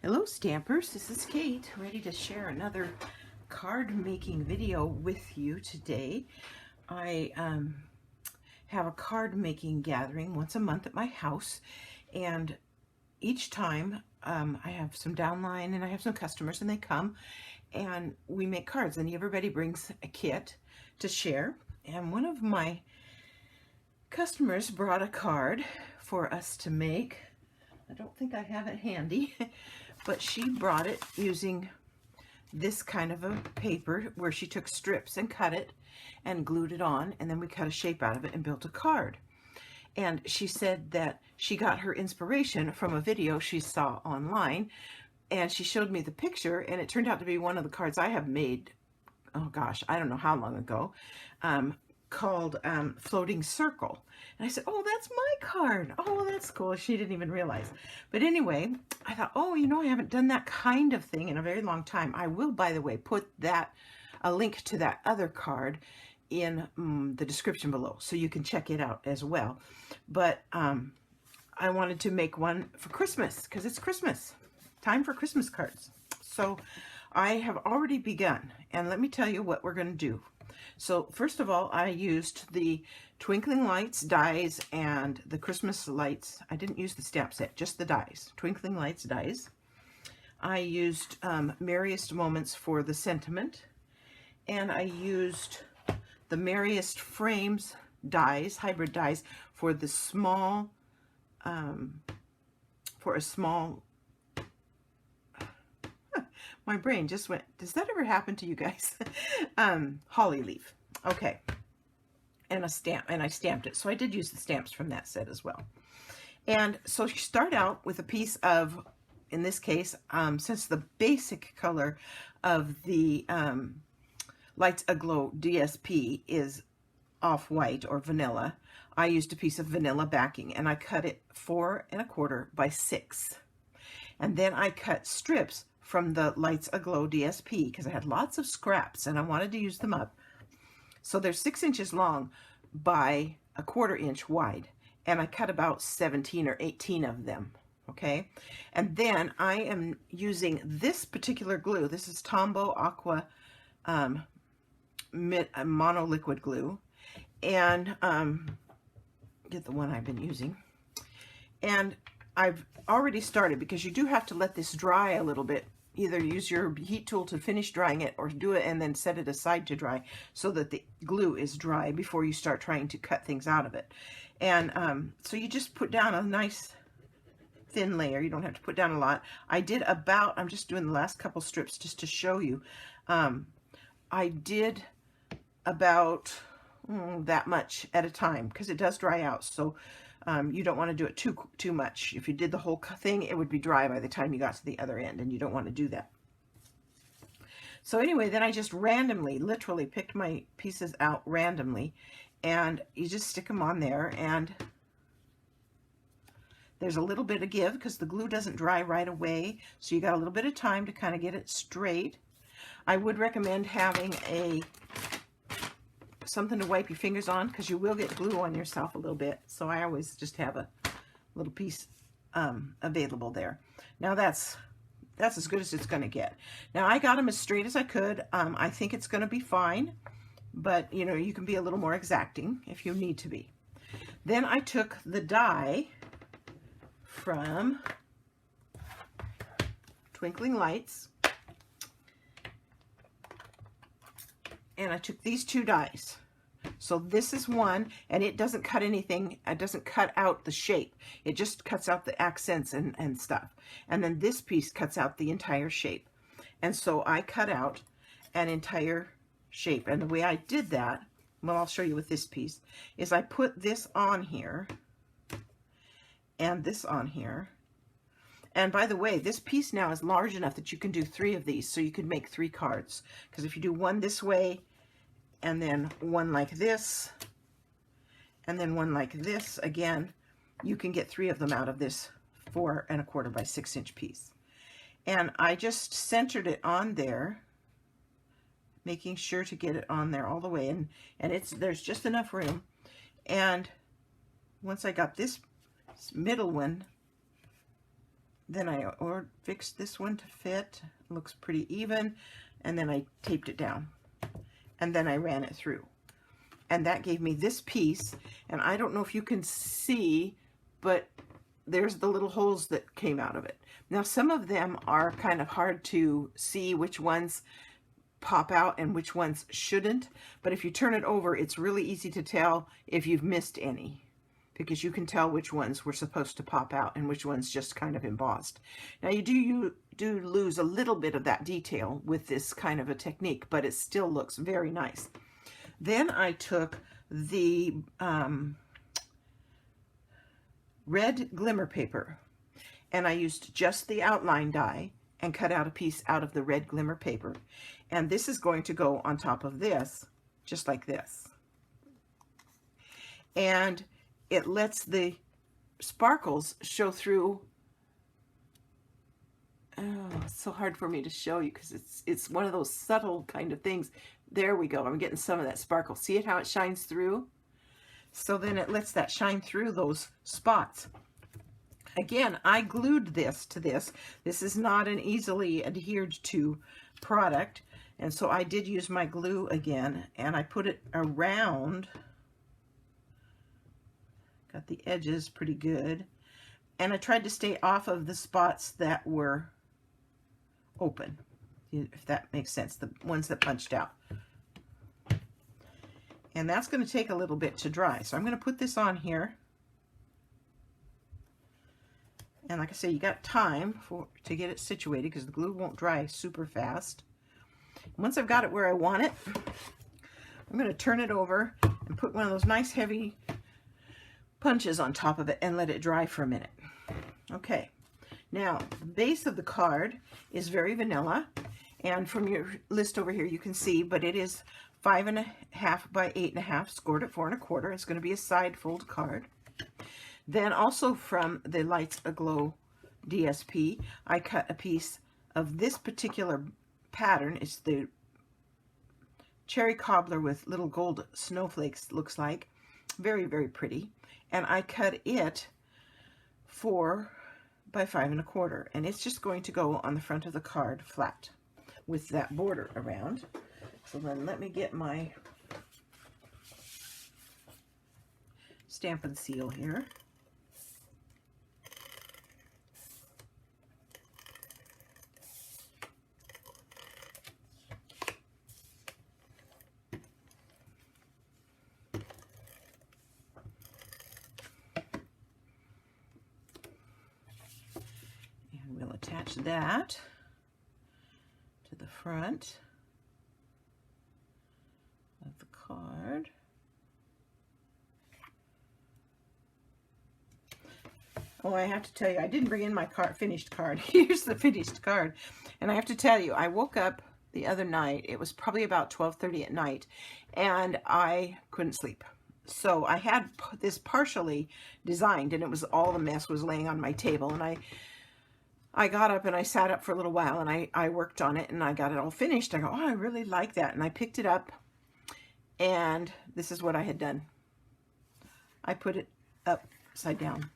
Hello Stampers, this is Kate, ready to share another card making video with you today. I have a card making gathering once a month at my house, and each time I have some downline and I have some customers, and they come and we make cards, and everybody brings a kit to share. And one of my customers brought a card for us to make. I don't think I have it handy, but she brought it using this kind of a paper where she took strips and cut it and glued it on, and then we cut a shape out of it and built a card. And she said that she got her inspiration from a video she saw online, and she showed me the picture, and it turned out to be one of the cards I have made, oh gosh, I don't know how long ago, called Floating Circle. And I said, oh, that's my card. Oh, that's cool. She didn't even realize. But anyway, I thought, oh, you know, I haven't done that kind of thing in a very long time. I will, by the way, put a link to that other card in the description below, so you can check it out as well. But I wanted to make one for Christmas, because it's Christmas. Time for Christmas cards. So I have already begun, and let me tell you what we're going to do. So first of all, I used the Twinkling Lights dies and the Christmas lights. I didn't use the stamp set, just the dies. Twinkling Lights dies. I used Merriest Moments for the sentiment, and I used the Merriest Frames dies, hybrid dies, for the small, my brain just went, does that ever happen to you guys? Holly leaf. Okay. And a stamp, and I stamped it. So I did use the stamps from that set as well. And so you start out with a piece of, in this case, since the basic color of the Lights Aglow DSP is off-white or vanilla, I used a piece of vanilla backing, and I cut it 4 1/4 by 6. And then I cut strips from the Lights Aglow DSP because I had lots of scraps and I wanted to use them up. So they're 6 inches long by 1/4 inch wide, and I cut about 17 or 18 of them. Okay, and then I am using this particular glue. This is Tombow Aqua Mono Liquid Glue, and get the one I've been using. And I've already started, because you do have to let this dry a little bit. Either use your heat tool to finish drying it, or do it and then set it aside to dry so that the glue is dry before you start trying to cut things out of it. And so you just put down a nice thin layer. You don't have to put down a lot. I did about, I'm just doing the last couple strips just to show you. I did about that much at a time, because it does dry out. So you don't want to do it too much. If you did the whole thing, it would be dry by the time you got to the other end, and you don't want to do that. So anyway, then I just randomly, literally picked my pieces out randomly, and you just stick them on there, and there's a little bit of give because the glue doesn't dry right away, so you got a little bit of time to kind of get it straight. I would recommend having something to wipe your fingers on, because you will get glue on yourself a little bit. So I always just have a little piece available there. Now that's as good as it's going to get. Now I got them as straight as I could. I think it's going to be fine, but you know, you can be a little more exacting if you need to be. Then I took the die from Twinkling Lights, and I took these 2 dies. So this is one, and it doesn't cut anything. It doesn't cut out the shape. It just cuts out the accents and stuff. And then this piece cuts out the entire shape. And so I cut out an entire shape. And the way I did that, well, I'll show you with this piece, is I put this on here and this on here. And by the way, this piece now is large enough that you can do 3 of these, so you could make 3 cards. Because if you do one this way, and then one like this, and then one like this again, you can get 3 of them out of this 4 1/4 by 6 inch piece. And I just centered it on there, making sure to get it on there all the way, and there's just enough room. And once I got this middle one then I fixed this one to fit. It looks pretty even. And then I taped it down. And then I ran it through. And that gave me this piece. And I don't know if you can see, but there's the little holes that came out of it. Now, some of them are kind of hard to see which ones pop out and which ones shouldn't. But if you turn it over, it's really easy to tell if you've missed any, because you can tell which ones were supposed to pop out and which ones just kind of embossed. Now, you do lose a little bit of that detail with this kind of a technique, but it still looks very nice. Then I took the red glimmer paper, and I used just the outline die and cut out a piece out of the red glimmer paper. And this is going to go on top of this, just like this. And it lets the sparkles show through. Oh, it's so hard for me to show you because it's one of those subtle kind of things. There we go. I'm getting some of that sparkle. See it, how it shines through? So then it lets that shine through those spots. Again, I glued this to this. This is not an easily adhered to product. And so I did use my glue again, and I put it around. Got the edges pretty good. And I tried to stay off of the spots that were open, if that makes sense, the ones that punched out. And that's going to take a little bit to dry. So I'm going to put this on here. And like I say, you got time to get it situated because the glue won't dry super fast. Once I've got it where I want it, I'm going to turn it over and put one of those nice heavy punches on top of it and let it dry for a minute. Okay, now the base of the card is very vanilla, and from your list over here you can see, but it is 5.5 by 8.5, scored at 4 1/4. It's going to be a side fold card. Then also from the Lights Aglow DSP, I cut a piece of this particular pattern. It's the cherry cobbler with little gold snowflakes, looks like. Very, very pretty. And I cut it 4 by 5 1/4. And it's just going to go on the front of the card flat with that border around. So then let me get my stamp and seal here. And we'll attach that to the front of the card. Oh, I have to tell you, I didn't bring in my finished card. Here's the finished card. And I have to tell you, I woke up the other night. It was probably about 12:30 at night, and I couldn't sleep. So I had this partially designed, and it was all the mess was laying on my table. And I got up and I sat up for a little while, and I worked on it, and I got it all finished. I go, oh, I really like that. And I picked it up, and this is what I had done. I put it upside down.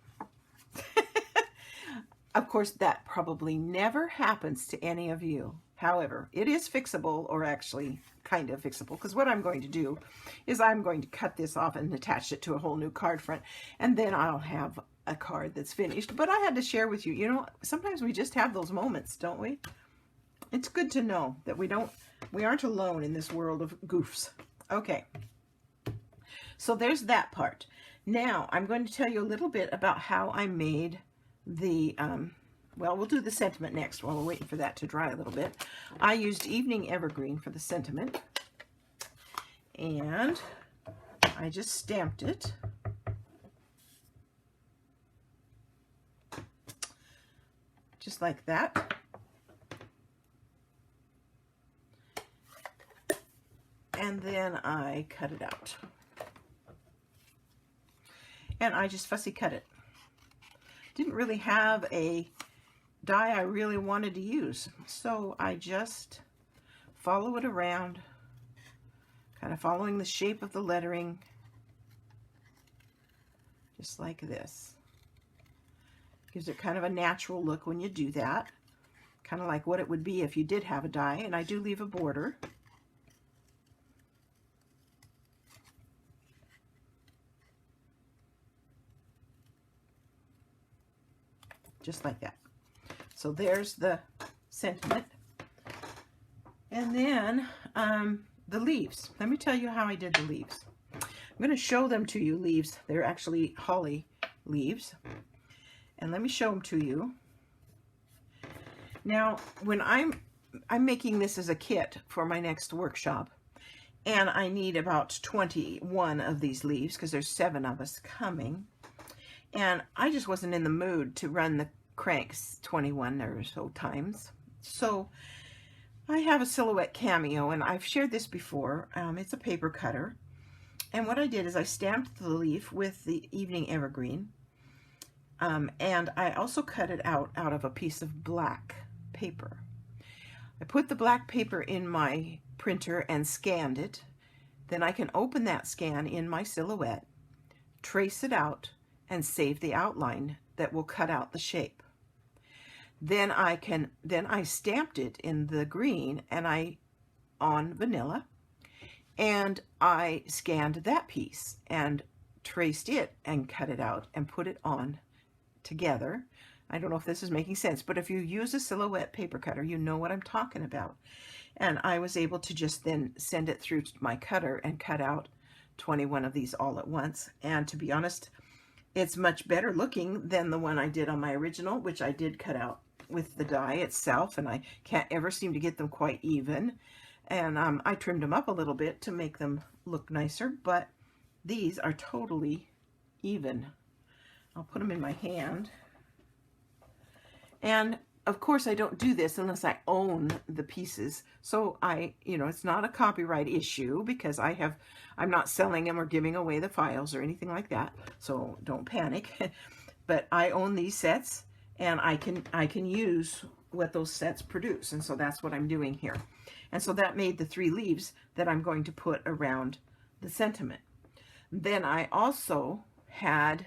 Of course, that probably never happens to any of you. However, it is fixable, or actually kind of fixable, because what I'm going to do is I'm going to cut this off and attach it to a whole new card front, and then I'll have a card that's finished. But I had to share with you, you know, sometimes we just have those moments, don't we? It's good to know that we aren't alone in this world of goofs. Okay, so there's that part. Now I'm going to tell you a little bit about how I made the, well, we'll do the sentiment next while we're waiting for that to dry a little bit. I used Evening Evergreen for the sentiment, and I just stamped it. Just like that. And then I cut it out. And I just fussy cut it. Didn't really have a die I really wanted to use, so I just follow it around, kind of following the shape of the lettering, just like this. Gives it kind of a natural look when you do that. Kind of like what it would be if you did have a die, and I do leave a border. Just like that. So there's the sentiment. And then the leaves. Let me tell you how I did the leaves. I'm going to show them to you, leaves. They're actually holly leaves. And let me show them to you. Now, when I'm making this as a kit for my next workshop, and I need about 21 of these leaves because there's 7 of us coming. And I just wasn't in the mood to run the cranks 21 or so times. So I have a Silhouette Cameo, and I've shared this before. It's a paper cutter. And what I did is I stamped the leaf with the Evening Evergreen. And I also cut it out of a piece of black paper. I put the black paper in my printer and scanned it. Then I can open that scan in my Silhouette, trace it out, and save the outline that will cut out the shape. Then I stamped it in the green and on vanilla, and I scanned that piece and traced it and cut it out and put it on together. I don't know if this is making sense, but if you use a Silhouette paper cutter, you know what I'm talking about. And I was able to just then send it through my cutter and cut out 21 of these all at once. And to be honest, it's much better looking than the one I did on my original, which I did cut out with the die itself, and I can't ever seem to get them quite even. And I trimmed them up a little bit to make them look nicer, but these are totally even. I'll put them in my hand. And of course I don't do this unless I own the pieces. So it's not a copyright issue because I'm not selling them or giving away the files or anything like that. So don't panic. But I own these sets, and I can use what those sets produce. And so that's what I'm doing here. And so that made the 3 leaves that I'm going to put around the sentiment. Then I also had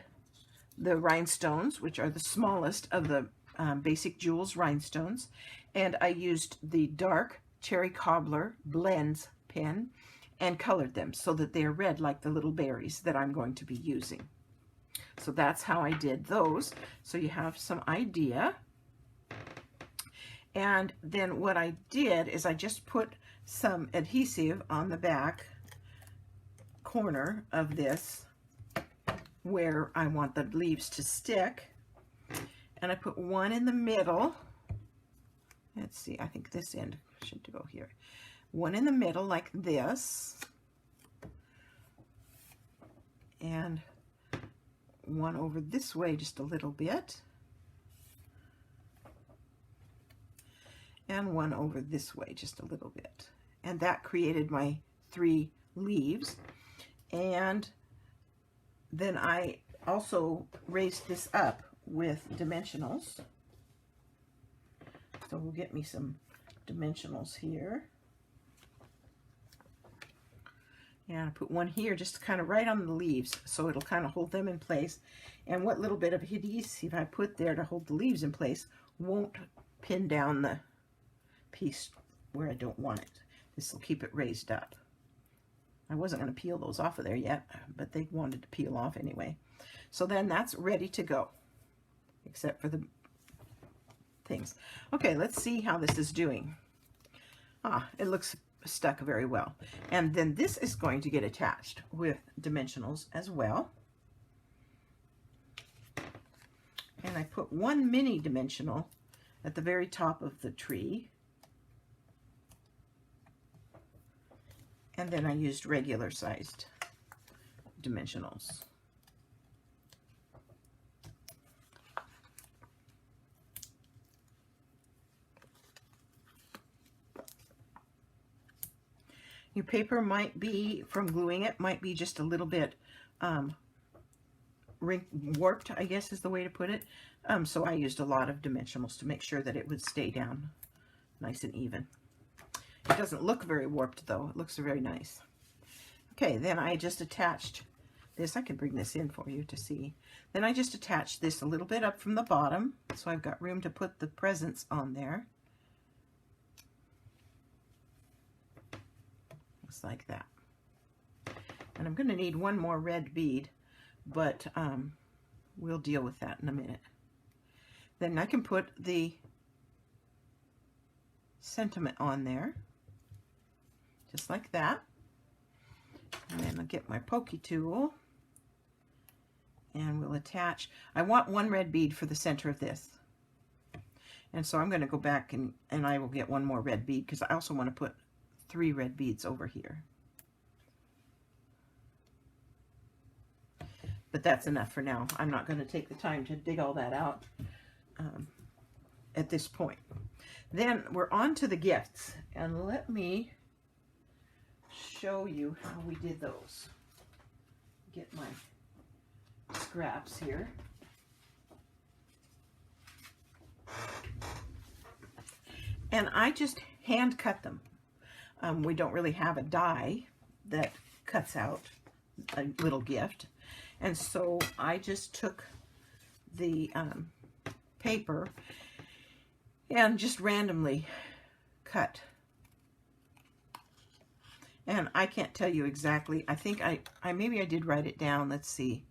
the rhinestones, which are the smallest of the Basic Jewels rhinestones, and I used the dark Cherry Cobbler Blends pen and colored them so that they're red like the little berries that I'm going to be using. So that's how I did those, so you have some idea. And then what I did is I just put some adhesive on the back corner of this where I want the leaves to stick. And I put one in the middle. Let's see, I think this end should go here. One in the middle like this. And one over this way just a little bit. And one over this way just a little bit. And that created my 3 leaves. And then I also raised this up with dimensionals. So we'll get me some dimensionals here. And I put one here just kind of right on the leaves, so it'll kind of hold them in place. And what little bit of adhesive I put there to hold the leaves in place won't pin down the piece where I don't want it. This will keep it raised up. I wasn't going to peel those off of there yet, but they wanted to peel off anyway. So then that's ready to go, except for the things. Okay, let's see how this is doing. It looks stuck very well. And then this is going to get attached with dimensionals as well. And I put one mini dimensional at the very top of the tree. And then I used regular sized dimensionals. Your paper might be, from gluing it, might be just a little bit warped, I guess is the way to put it. So I used a lot of dimensionals to make sure that it would stay down nice and even. It doesn't look very warped though. It looks very nice. Okay, then I just attached this. I can bring this in for you to see. Then I just attach this a little bit up from the bottom, so I've got room to put the presents on there. Just like that. And I'm going to need one more red bead, but we'll deal with that in a minute. Then I can put the sentiment on there, just like that. And then I'll get my pokey tool, and we'll attach. I want one red bead for the center of this. And so I'm going to go back and I will get one more red bead, because I also want to put 3 red beads over here. But that's enough for now. I'm not going to take the time to dig all that out at this point. Then we're on to the gifts, and let me show you how we did those. Get my scraps here. And I just hand cut them. We don't really have a die that cuts out a little gift. And so I just took the paper and just randomly cut. And I can't tell you exactly. I think maybe I did write it down. Let's see.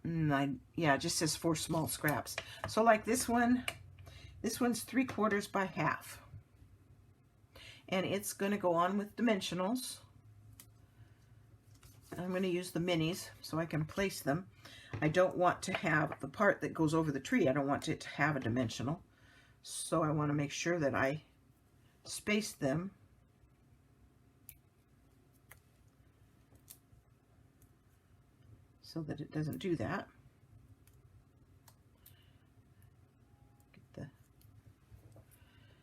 Yeah, it just says 4 small scraps. So like this one's 3/4 by 1/2. And it's going to go on with dimensionals. I'm going to use the minis so I can place them. I don't want to have the part that goes over the tree. I don't want it to have a dimensional. So I want to make sure that I space them so that it doesn't do that. Get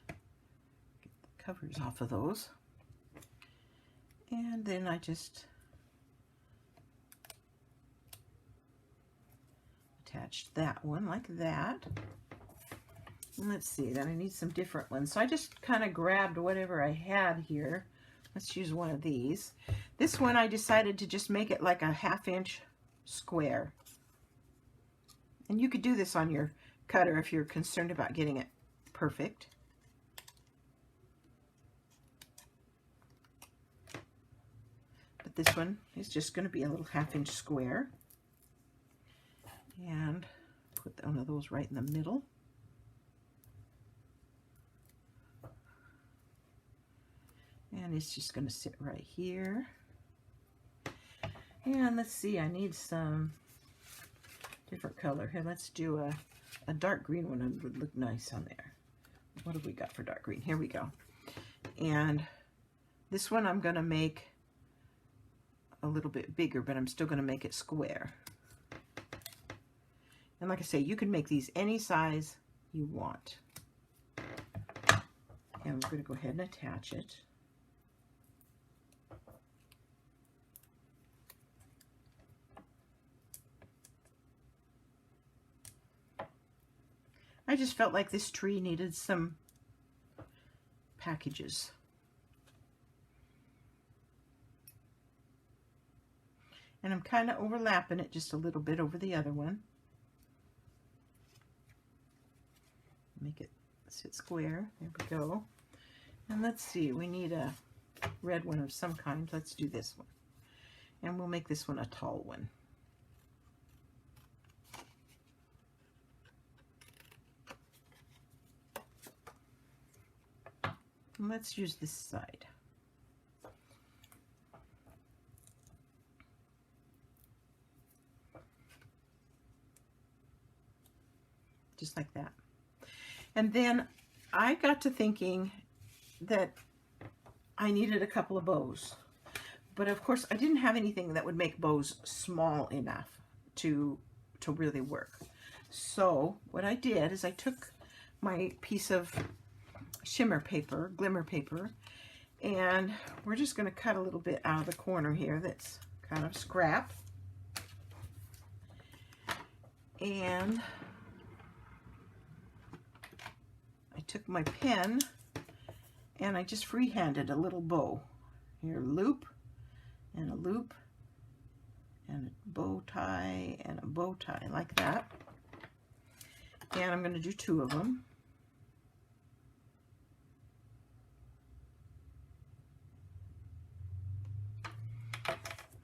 the covers off of those. And then I just attached that one like that. And let's see, then I need some different ones. So I just kind of grabbed whatever I had here. Let's use one of these. This one I decided to just make it like a 1/2 inch square. And you could do this on your cutter if you're concerned about getting it perfect. But this one is just going to be a little 1/2 inch square. And put one of those right in the middle. And it's just going to sit right here. And let's see, I need some different color. Here, let's do a dark green one. It would look nice on there. What have we got for dark green? Here we go. And this one I'm going to make a little bit bigger, but I'm still going to make it square. And like I say, you can make these any size you want. And we're going to go ahead and attach it. I just felt like this tree needed some packages. And I'm kind of overlapping it just a little bit over the other one. Make it sit square. There we go. And let's see, we need a red one of some kind. Let's do this one. And we'll make this one a tall one. And let's use this side. Just like that. And then I got to thinking that I needed a couple of bows. But of course, I didn't have anything that would make bows small enough to really work. So what I did is I took my piece of shimmer paper, glimmer paper, and we're just going to cut a little bit out of the corner here that's kind of scrap. And I took my pen and I just freehanded a little bow. Here, loop and a loop and a bow tie and a bow tie like that. And I'm going to do 2 of them.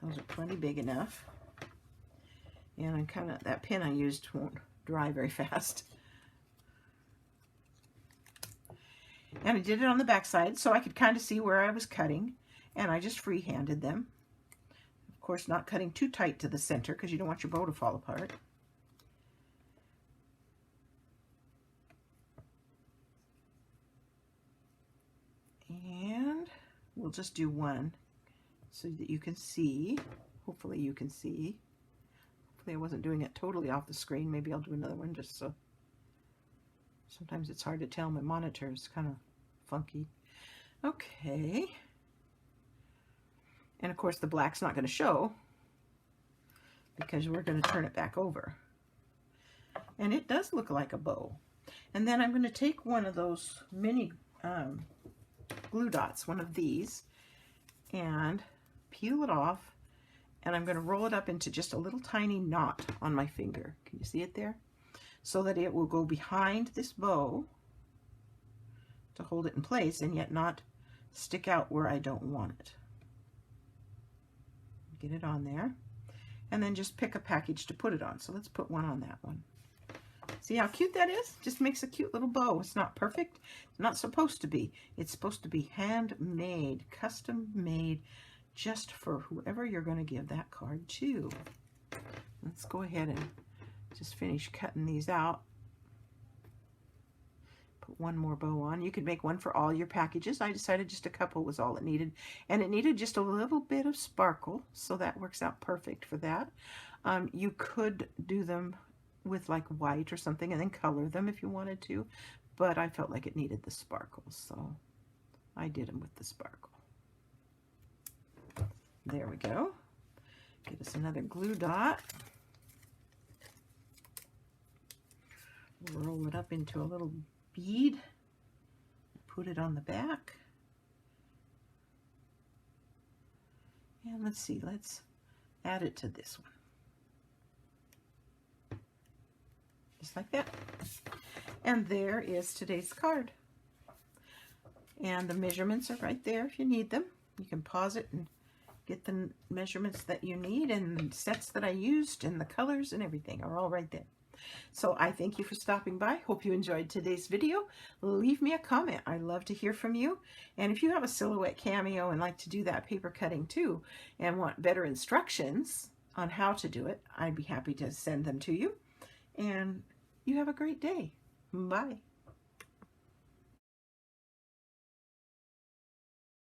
Those are plenty big enough. And I'm kind of, that pin I used won't dry very fast. And I did it on the back side so I could kind of see where I was cutting, and I just free-handed them. Of course, not cutting too tight to the center because you don't want your bow to fall apart. And we'll just do one so that you can see. Hopefully you can see. Hopefully I wasn't doing it totally off the screen. Maybe I'll do another one just so. Sometimes it's hard to tell. My monitor is kind of funky. Okay. And of course the black's not going to show because we're going to turn it back over. And it does look like a bow. And then I'm going to take one of those mini glue dots, one of these, and peel it off, and I'm going to roll it up into just a little tiny knot on my finger. Can you see it there? So that it will go behind this bow to hold it in place and yet not stick out where I don't want it. Get it on there, and then just pick a package to put it on. So let's put one on that one. See how cute that is? Just makes a cute little bow. It's not perfect. It's not supposed to be. It's supposed to be handmade, custom made, just for whoever you're going to give that card to. Let's go ahead and just finish cutting these out. Put one more bow on. You could make one for all your packages. I decided just a couple was all it needed. And it needed just a little bit of sparkle, so that works out perfect for that. You could do them with like white or something and then color them if you wanted to, but I felt like it needed the sparkle, so I did them with the sparkle. There we go. Get us another glue dot. Roll it up into a little bead. Put it on the back. And let's see, let's add it to this one. Just like that. And there is today's card. And the measurements are right there if you need them. You can pause it and get the measurements that you need, and the sets that I used and the colors and everything are all right there. So I thank you for stopping by. Hope you enjoyed today's video. Leave me a comment. I love to hear from you. And if you have a silhouette cameo and like to do that paper cutting too and want better instructions on how to do it, I'd be happy to send them to you. And you have a great day. Bye.